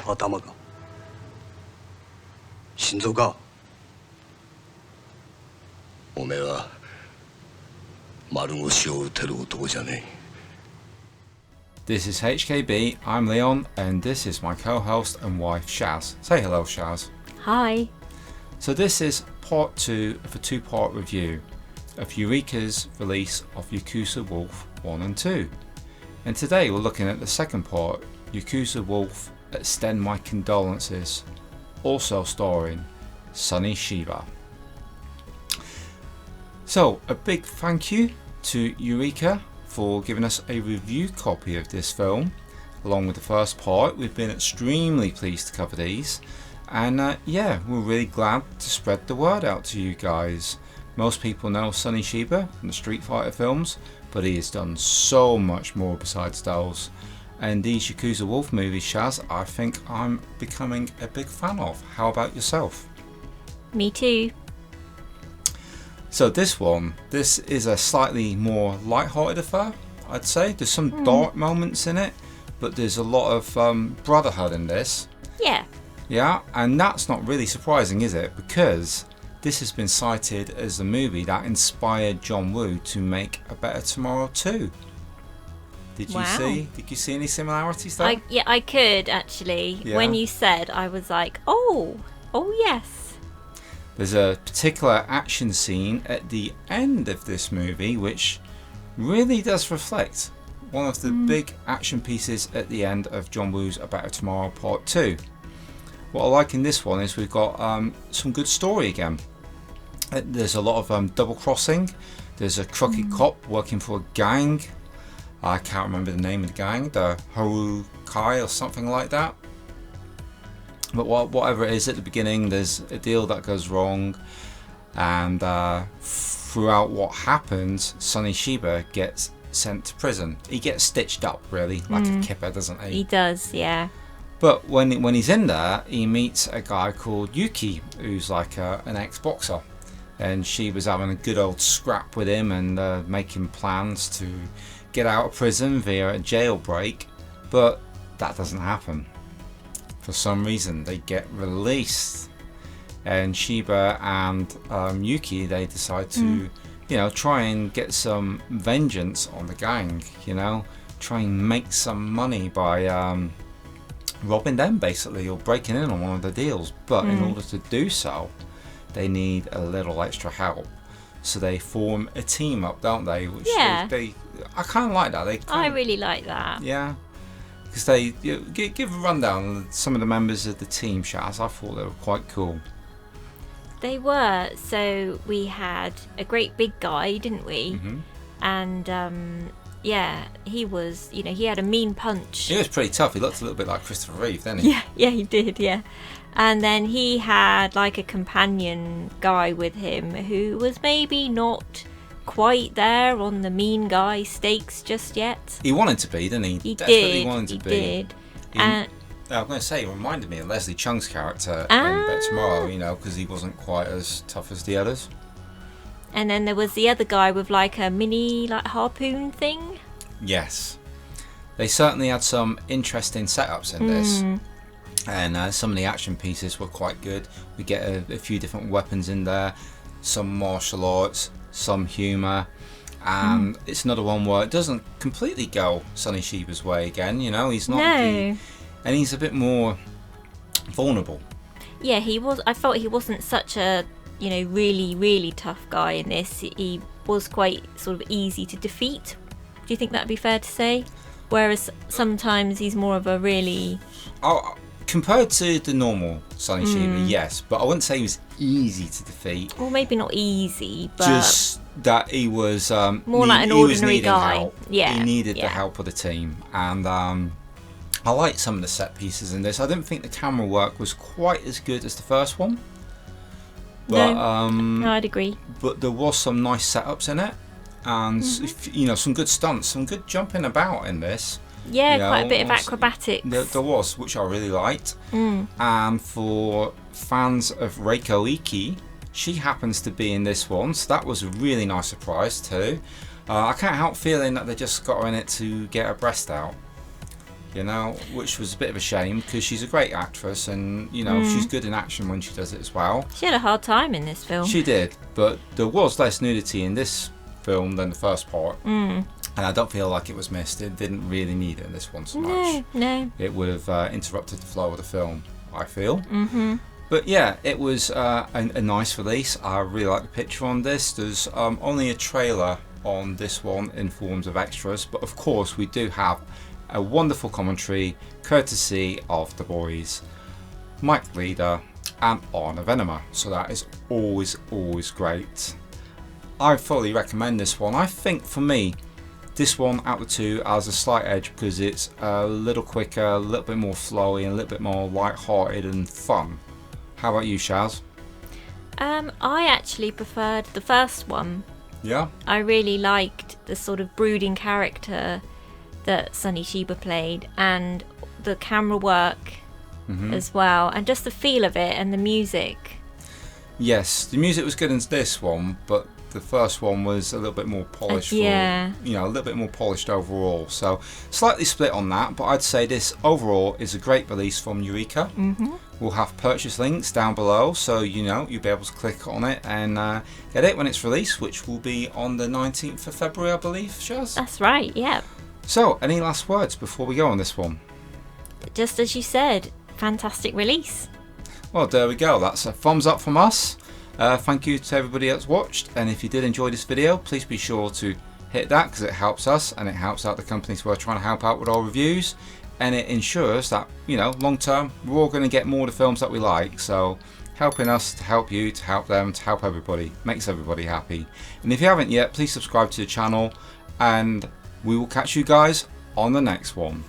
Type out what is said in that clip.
頭か心臓かおめえは丸腰を打てる男じゃねえ。 This is HKB, I'm Leon, and this is my co-host and wife Shaz. Say hello, Shaz. Hi. So this is part 2 of a 2-part review of Eureka's release of Yakuza Wolf 1 and 2. And today we're looking at the second part, Yakuza Wolf Extend My Condolences, also starring Sonny Chiba. So a big thank you to Eureka for giving us a review copy of this film along with the first part. We've been extremely pleased to cover these, and yeah, we're really glad to spread the word out to you guys. Most people know Sonny Chiba from the Street Fighter films, but he has done so much more besides those, and these Yakuza Wolf movies, Shaz, I think I'm becoming a big fan of. How about yourself? Me too. So this is a slightly more light-hearted affair, I'd say. There's some dark moments in it, but there's a lot of brotherhood in this. Yeah. Yeah, and that's not really surprising, is it? Because this has been cited as the movie that inspired John Woo to make A Better Tomorrow 2. Did you see any similarities there? I could actually. Yeah. When you said, I was like, oh yes. There's a particular action scene at the end of this movie which really does reflect one of the big action pieces at the end of John Woo's A Better Tomorrow Part 2. What I like in this one is we've got some good story again. There's a lot of double crossing. There's a crooked cop working for a gang. I can't remember the name of the gang, the Harukai or something like that. But whatever it is, at the beginning there's a deal that goes wrong, and throughout what happens, Sonny Chiba gets sent to prison. He gets stitched up, really, like a kipper, doesn't he? He does, yeah. But when he's in there, he meets a guy called Yuki, who's like an ex-boxer, and Shiba's having a good old scrap with him and making plans to get out of prison via a jailbreak, but that doesn't happen. For some reason they get released, and Chiba and Yuki, they decide to try and get some vengeance on the gang, try and make some money by robbing them basically, or breaking in on one of the deals. But in order to do so, they need a little extra help, so they form a team up, don't they? Which they I kind of like that. I really like that. Yeah. Because they give a rundown of some of the members of the team, Shaz. I thought they were quite cool. They were. So we had a great big guy, didn't we? And yeah, he was. He had a mean punch. He was pretty tough. He looked a little bit like Christopher Reeve, didn't he? Yeah, he did. Yeah. And then he had like a companion guy with him who was maybe not quite there on the mean guy stakes just yet. He wanted to be, didn't he? He definitely wanted to be. Did. I'm going to say, it reminded me of Leslie Chung's character in Bet Tomorrow, because he wasn't quite as tough as the others. And then there was the other guy with like a mini harpoon thing. Yes. They certainly had some interesting setups in this. And some of the action pieces were quite good. We get a few different weapons in there, some martial arts, some humour, and it's another one where it doesn't completely go Sonny Chiba's way again. He's not and he's a bit more vulnerable. Yeah, he was. I felt he wasn't such a really, really tough guy in this. He was quite sort of easy to defeat. Do you think that'd be fair to say? Whereas sometimes he's more of a really... Compared to the normal Sonny Chiba, yes, but I wouldn't say he was easy to defeat. Well, maybe not easy, but... Just that he was... more like an ordinary guy. Help. Yeah. He needed the help of the team, and I like some of the set pieces in this. I didn't think the camera work was quite as good as the first one. But, no, I'd agree. But there was some nice setups in it, and some good stunts, some good jumping about in this. Yeah, quite a bit of acrobatics. There was, which I really liked. And for fans of Reiko Iki, she happens to be in this one, so that was a really nice surprise too. I can't help feeling that they just got her in it to get her breast out. you know, which was a bit of a shame because she's a great actress and, you know, she's good in action when she does it as well. She had a hard time in this film. She did, but there was less nudity in this film than the first part. And I don't feel like it was missed. It didn't really need it in this one so much. No. It would have interrupted the flow of the film, I feel. But yeah, it was a nice release. I really like the picture on this. There's only a trailer on this one in forms of extras, but of course we do have a wonderful commentary courtesy of the boys Mike Leader and Arna Venema, so that is always great. I fully recommend this one. I think for me this one out of the two has a slight edge because it's a little quicker, a little bit more flowy and a little bit more light-hearted and fun. How about you, Shaz? I actually preferred the first one. Yeah? I really liked the sort of brooding character that Sonny Chiba played, and the camera work as well, and just the feel of it and the music. Yes, the music was good in this one, but the first one was a little bit more polished. Yeah. You know, a little bit more polished overall. So slightly split on that, but I'd say this overall is a great release from Eureka. We'll have purchase links down below, so you know you'll be able to click on it and get it when it's released, which will be on the 19th of February, I believe, Shaz? That's right, yeah. So, any last words before we go on this one? Just as you said, fantastic release. Well, there we go. That's a thumbs up from us. Thank you to everybody that's watched, and if you did enjoy this video, please be sure to hit that because it helps us and it helps out the companies we're trying to help out with our reviews, and it ensures that, you know, long term we're all going to get more of the films that we like. So helping us to help you, to help them, to help everybody makes everybody happy. And if you haven't yet, please subscribe to the channel, and we will catch you guys on the next one.